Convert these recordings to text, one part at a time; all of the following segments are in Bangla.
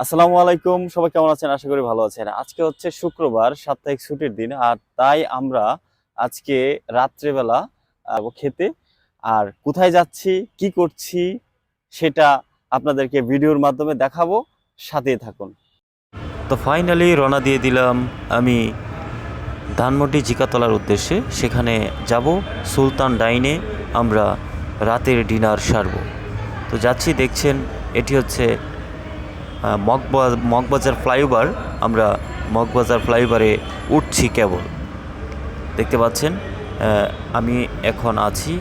আসসালামু আলাইকুম, সবাই কেমন আছেন? আশা করি ভালো আছেন। আজকে হচ্ছে শুক্রবার, সাপ্তাহিক ছুটির দিন। আর তাই আমরা আজকে রাত্রেবেলা খেতে। আর কোথায় যাচ্ছি, কি করছি সেটা আপনাদেরকে ভিডিওর মাধ্যমে দেখাবো, সাথে থাকুন। তো ফাইনালি রওনা দিয়ে দিলাম আমি ধানমন্ডি জিকাতলার উদ্দেশ্যে। সেখানে যাব সুলতান ডাইনে, আমরা রাতের ডিনার সারব। তো যাচ্ছি, দেখছেন এটি হচ্ছে মগবাজার ফ্লাইওভার। আমরা মগবাজার ফ্লাইওভারে উঠছি কেবল। দেখতে পাচ্ছেন আমি এখন আছি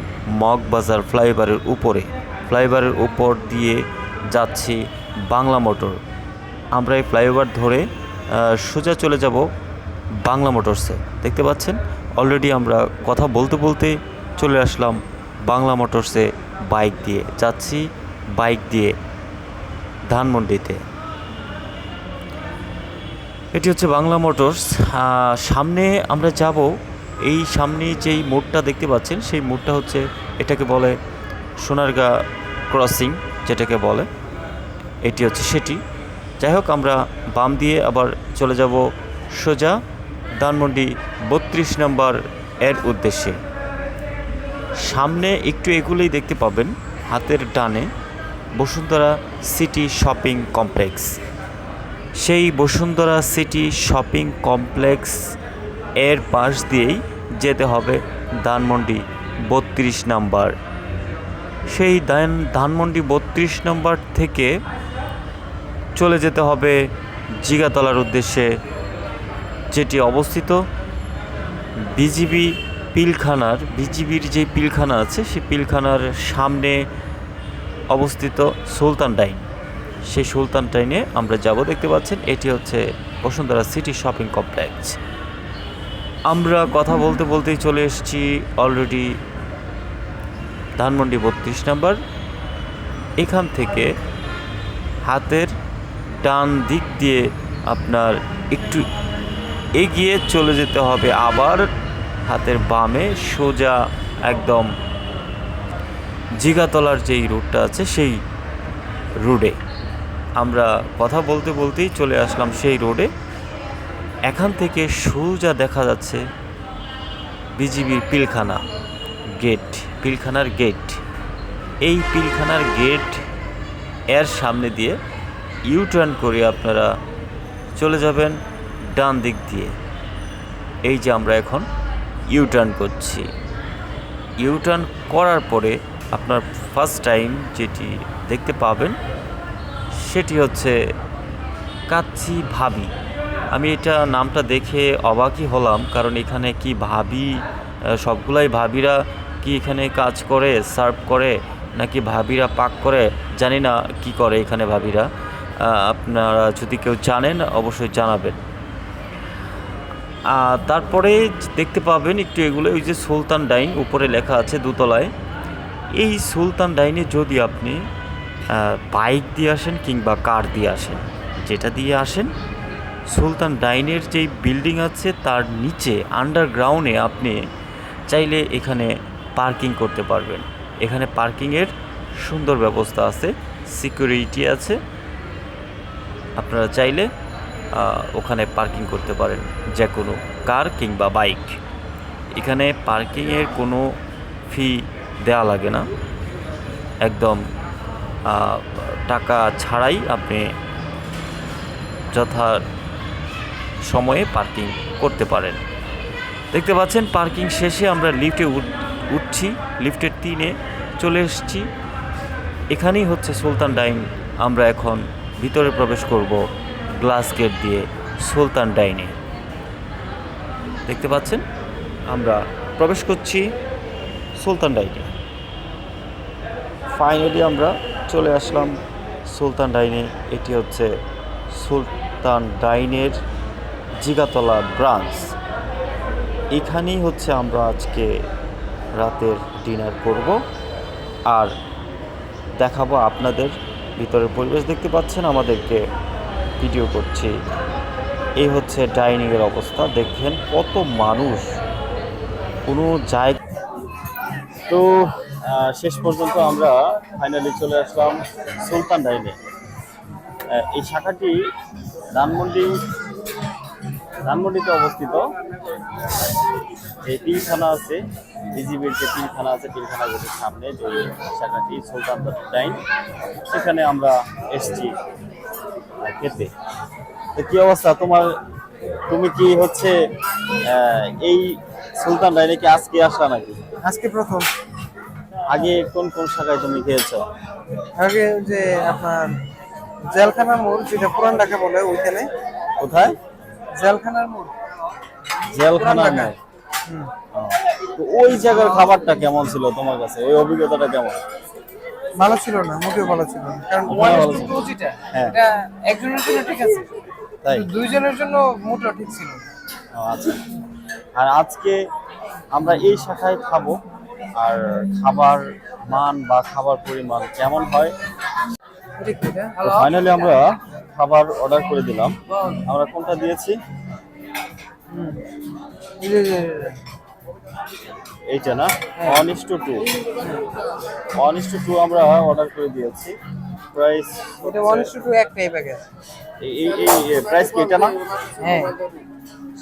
মগবাজার ফ্লাইওভারের উপরে। ফ্লাইওভারের উপর দিয়ে যাচ্ছি বাংলা মোটর। আমরা এই ফ্লাইওভার ধরে সোজা চলে যাব বাংলা মোটরসে। দেখতে পাচ্ছেন অলরেডি আমরা কথা বলতে বলতে চলে আসলাম বাংলা মোটরসে। বাইক দিয়ে যাচ্ছি, বাইক দিয়ে ধানমন্ডিতে। এটি হচ্ছে বাংলা মোটরস। সামনে আমরা যাব, এই সামনে যেই মোড়টা দেখতে পাচ্ছেন সেই মোড়টা হচ্ছে, এটাকে বলে সোনারগাঁ ক্রসিং, যেটাকে বলে এটি হচ্ছে সেটি। যাই হোক, আমরা বাম দিয়ে আবার চলে যাব সোজা ধানমন্ডি 32 নম্বর এর উদ্দেশ্যে। সামনে একটু এগুলোই দেখতে পাবেন হাতের ডানে বসুন্ধরা সিটি শপিং কমপ্লেক্স। সেই বসুন্ধরা সিটি শপিং কমপ্লেক্স এর পাশ দিয়েই যেতে হবে ধানমন্ডি 32 নম্বর। সেই ধানমন্ডি 32 নম্বর থেকে চলে যেতে হবে জিগাতলার উদ্দেশ্যে, যেটি অবস্থিত বিজিবির যে পিলখানা আছে সেই পিলখানার সামনে অবস্থিত সুলতান ডাইন। সেই সুলতান ডাইনে আমরা যাব। দেখতে পাচ্ছেন এটি হচ্ছে বসুন্ধরা সিটি শপিং কমপ্লেক্স। আমরা কথা বলতে বলতেই চলে এসেছি অলরেডি ধানমন্ডি 32 নম্বর। এখান থেকে হাতের ডান দিক দিয়ে আপনার একটু এগিয়ে চলে যেতে হবে, আবার হাতের বামে সোজা একদম জিগাতলার যেই রুটটা আছে সেই রোডে। আমরা কথা বলতে বলতেই চলে আসলাম সেই রোডে। এখান থেকে সোজা দেখা যাচ্ছে বিজিবির পিলখানার গেট। এই পিলখানার গেট এর সামনে দিয়ে ইউটার্ন করে আপনারা চলে যাবেন ডান দিক দিয়ে। এই যে আমরা এখন ইউটার্ন করছি। ইউটার্ন করার পরে আপনার ফার্স্ট টাইম যেটি দেখতে পাবেন সেটি হচ্ছে কাচ্চি ভাবি। আমি এটা নামটা দেখে অবাকই হলাম, কারণ এখানে কি ভাবি, সবগুলাই ভাবিরা কি এখানে কাজ করে, সার্ভ করে, নাকি ভাবিরা পাক করে, জানি না কি করে এখানে ভাবিরা। আপনারা যদি কেউ জানেন অবশ্যই জানাবেন। তারপরে দেখতে পাবেন একটু এগুলো, ওই যে সুলতান ডাইন উপরে লেখা আছে দোতলায়। এই সুলতান ডাইনে যদি আপনি বাইক দিয়ে আসেন কিংবা কার দিয়ে আসেন, যেটা দিয়ে আসেন, সুলতান ডাইনের যেই বিল্ডিং আছে তার নিচে আন্ডারগ্রাউন্ডে আপনি চাইলে এখানে পার্কিং করতে পারবেন। এখানে পার্কিংয়ের সুন্দর ব্যবস্থা আছে, সিকিউরিটি আছে। আপনারা চাইলে ওখানে পার্কিং করতে পারেন, যে কোনো কার কিংবা বাইক। এখানে পার্কিংয়ের কোনো ফি দেওয়া লাগে না, একদম টাকা ছাড়াই আপনি যথা সময়ে পার্কিং করতে পারেন। দেখতে পাচ্ছেন পার্কিং শেষে আমরা লিফটে উঠছি, লিফটের 3-এ চলে এসেছি। এখানেই হচ্ছে সুলতান ডাইন। আমরা এখন ভিতরে প্রবেশ করব গ্লাস গেট দিয়ে সুলতান ডাইনে। দেখতে পাচ্ছেন আমরা প্রবেশ করছি সুলতান ডাইনে। ফাইনালি আমরা চলে আসলাম সুলতান ডাইনে। এটি হচ্ছে সুলতান ডাইনের জিগাতলা ব্রাঞ্চ। এখানেই হচ্ছে আমরা আজকে রাতের ডিনার করব আর দেখাবো আপনাদের। ভিতরের পরিবেশ দেখতে পাচ্ছেন, আমাদেরকে ভিডিও করছি। এই হচ্ছে ডাইনিংয়ের অবস্থা, দেখেন কত মানুষ, কোনো জায়গা। তো শেষ পর্যন্ত আমরা ফাইনালি চলে আসলাম সুলতান ডাইনে। এই শাখাটি ধানমন্ডিতে অবস্থিত। যে পিলখানা আছে, বিজিবির যে পিলখানা আছে, পিলখানা গেটের সামনে যে শাখাটি সুলতান ডাইন, সেখানে আমরা এসছি খেতে। তো কি অবস্থা তোমার? তুমি কি হচ্ছে এই সুলতান ডাইনে কি আজকে আসলা নাকি? আজকে প্রথম। আগে কোন কোন শাখায় তুমি খেয়েছো? আগে যে আপনার জেলখানার মোড়, যেটা পুরান ঢাকা বলে, ওইখানে। কোথায়? জেলখানার মোড়। জেলখানার মোড়। তো ওই জায়গার খাবারটা কেমন ছিল তোমার কাছে? ওই অভিজ্ঞতাটা কেমন? ভালো ছিল না, মোটেও ভালো ছিল না, কারণ হ্যাঁ, এটা একজনের জন্য ঠিক আছে, তাই দুইজনের জন্য মোটেও ঠিক ছিল। আচ্ছা। আর আজকে আমরা এই শাখায় খাবো, আর খাবার মান বা খাবার পরিমাণ কেমন হয়, ফাইনালি আমরা খাবার অর্ডার করে দিলাম। আমরা কোনটা দিয়েছি? এইটা না, 1:2 1:2 আমরা অর্ডার করে দিয়েছি। প্রাইস এটা 1:2 একটাই প্যাকেজ। এই প্রাইস কি এটা না? হ্যাঁ,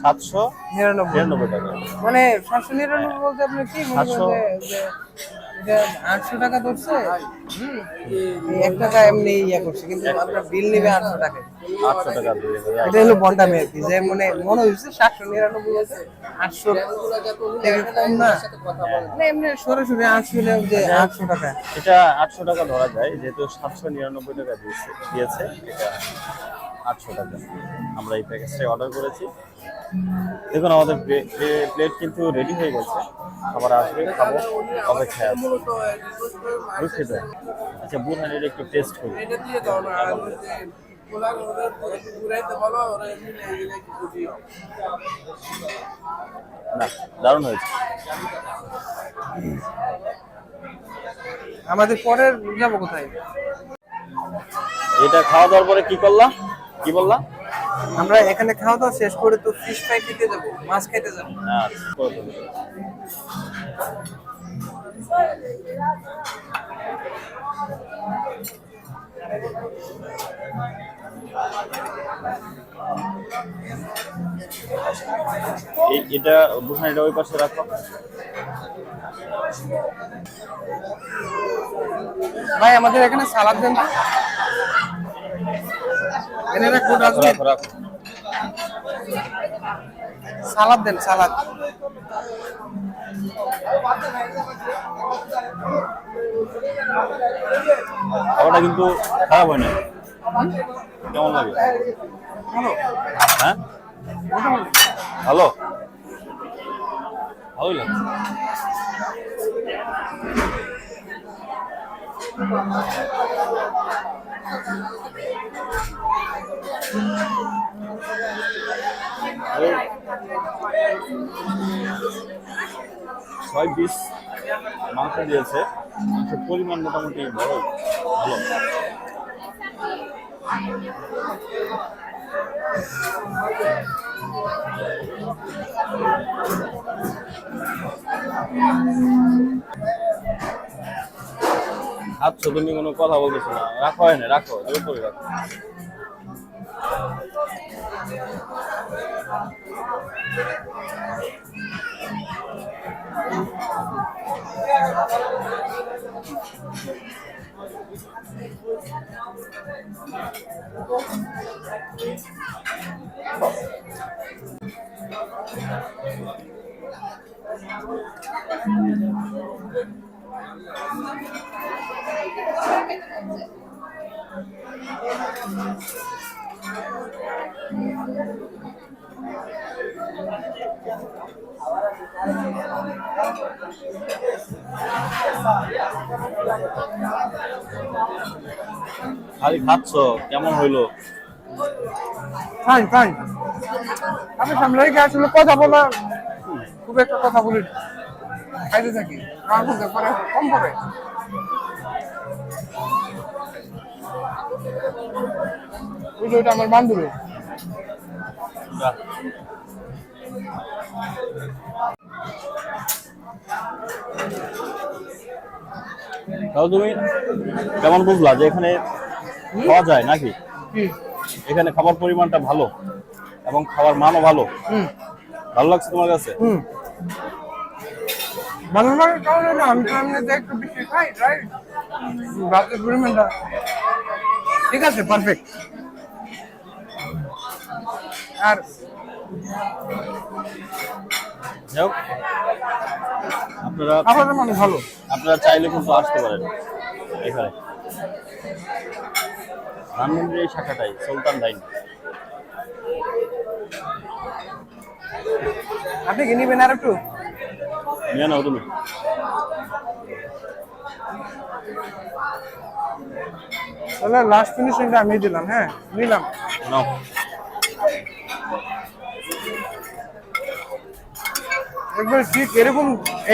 799 টাকা। মানে 799 বলতে আপনি কি মনে করেন যে এটা 800 টাকা ধরছে, এই 1 টাকা এমনি ইয়া করছে, কিন্তু আপনার বিল নেবে 800 টাকা। 800 টাকা দিয়ে দেবে। এটা হলো বন্ডামি আর কি, যে মনে হচ্ছে 799 বলছে, 800 টাকা কম না, মানে এমনি সরাসরি 800 যে 800 টাকা। এটা 800 টাকা ধরা যায়, যেহেতু 799 টাকা দিয়েছে, এটা 800 টাকা। আমরা এই প্যাকেজটাই অর্ডার করেছি। দেখুন আমাদের প্লেট কিন্তু রেডি হয়ে গেছে, খাবার আসবে, খাবো, অপেক্ষায় আছে। বুঝতে? আচ্ছা, বুরহানের একটু টেস্ট করি। না, দারুণ হয়েছে। আমাদের পরের যাবো কোথায়? এটা খাওয়া দাওয়ার পরে কি করলা? কি বললা? আমরা এখানে খাওয়া দাওয়া শেষ করে তো ফিশ ফ্রাই খেতে যাবো, মাছ খেতে যাবো। আচ্ছা, করে ফেলো। এটা বুখানিটা ওই পাশে রাখো। ভাই আমাদের এখানে সালাদ দেন, এখানে রাখো, রাখো, রাখো। সালাদ দেন, সালাদ। খাবারটা কিন্তু খারাপ হয় না। কেমন লাগে? হ্যাঁ, ভালো, ভালোই লাগছে। ছয় পিস মাংস দিয়েছে, মাংসের পরিমাণ মোটামুটি বড়, ভালো। আচ্ছা, তুমি কোনো কথা বলতেছো না, রাখো, হয় না, রাখো, জোর করে রাখো। খালি খাচ্ছ, কেমন হইলো? Fine fine. আমি সামনে রেখে আসলে কথা বলা, খুব একটা কথা বলি, খাইতে থাকি, পরে কম পড়ে। ওইটা আমার বান্ধবী। তাহলে তুমি কেমন বুঝলা যে এখানে খাওয়া যায় নাকি? কি এখানে খাবার পরিমাণটা ভালো এবং খাবার মানও ভালো। হুম ভালো লাগছে তোমার কাছে? হুম ভালো লাগে কারণ না আমি তো এমনিতে একটু বেশি খাই রাইট ভাতের পরিমাণটা ঠিক আছে পারফেক্ট। আর যাই হোক, আপনারা খাবারের মানে ভালো। আপনারা চাইলে কিন্তু আসতে পারেন এখানে। ধানমন্ডির এই শাখাটাই সুলতান ডাইন। আপনি কি নিবেন আর একটু? নিয়ে নাও তুমি। তাহলে লাস্ট ফিনিশিংটা আমি দিলাম। হ্যাঁ নিলাম। নাও। একবার ঠিক এরকম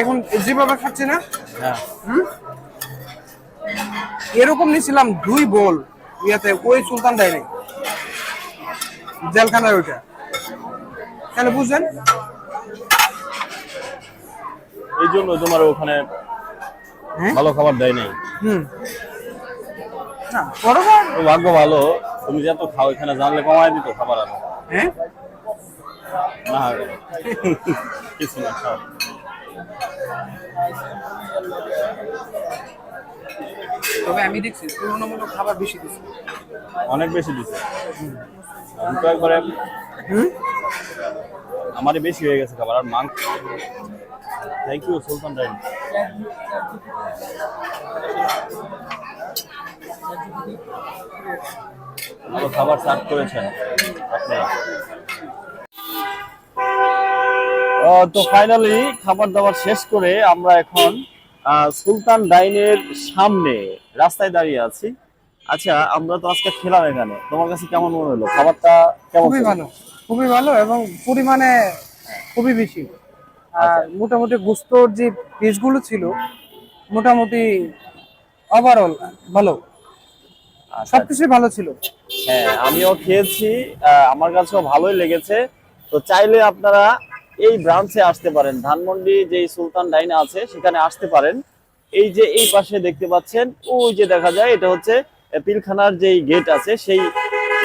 এখন যেভাবে খাচ্ছি না হ্যাঁ এরকম নিছিলাম 2 বোল ইয়াতে ওই সুলতান ডাইনে জেলখানার ওইটা। তাহলে বুঝলেন এই জন্য তোমার ওখানে হ্যাঁ? ভালো খাবার দেয় নাই। না বরাবর তো ভাগ্য ভালো, তুমি যত খাও এখানে জানলে কমায় দিত খাবার আরো। হ্যাঁ না কিছু না, খাও। তবে আমি দেখছি তুলনামূলক খাবার বেশি দিচ্ছে। অনেক বেশি দিছে। আমি তো একবারে আমারই বেশি হয়ে গেছে খাবার। আর মাংস, থ্যাংক ইউ সুলতান ডাইন। ভালো খাবার সার্ভ করেছেন আপনারা। তো ফাইনালি খাবার দাবার শেষ করে আমরা এখন সুলতান ডাইনের সামনে রাস্তায় দাঁড়িয়ে আছি। আচ্ছা, আমরা তো আজকে খেলাম এখানে, তোমার কাছে কেমন মনে হলো খাবারটা? কেমন খুবই ছিল? ভালো, খুবই ভালো এবং পরিমাণে খুবই বেশি। আর মোটামুটি গোস্তর যে পিসগুলো ছিল মোটামুটি ওভারঅল ভালো, আচ্ছা, সবকিছুই ভালো ছিল। হ্যাঁ আমিও খেয়েছি, আমার কাছেও ভালোই লেগেছে। তো চাইলে আপনারা এই ব্রাঞ্চে আসতে পারেন, ধানমন্ডি যে সুলতান ডাইনে আছে সেখানে আসতে পারেন। এই যে এই পাশে দেখতে পাচ্ছেন, ওই যে দেখা যায় এটা হচ্ছে পিলখানার যেই গেট আছে, সেই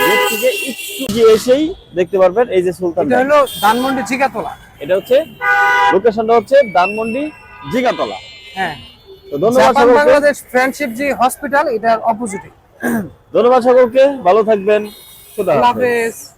গেট থেকে একটু গিয়ে এসেই দেখতে পারবেন এই যে সুলতান এটা ডাইন। হলো ধানমন্ডি জিগাতলা। এটা হচ্ছে লোকেশনটা হচ্ছে ধানমন্ডি জিগাতলা। হ্যাঁ, তো ধন্যবাদ জাপান সকলকে, বাংলাদেশ ফ্রেন্ডশিপ যে হসপিটাল এটার অপোজিটে। ধন্যবাদ সকলকে, ভালো থাকবেন, খুদা আল্লাহ হাফেজ। হাফেজ।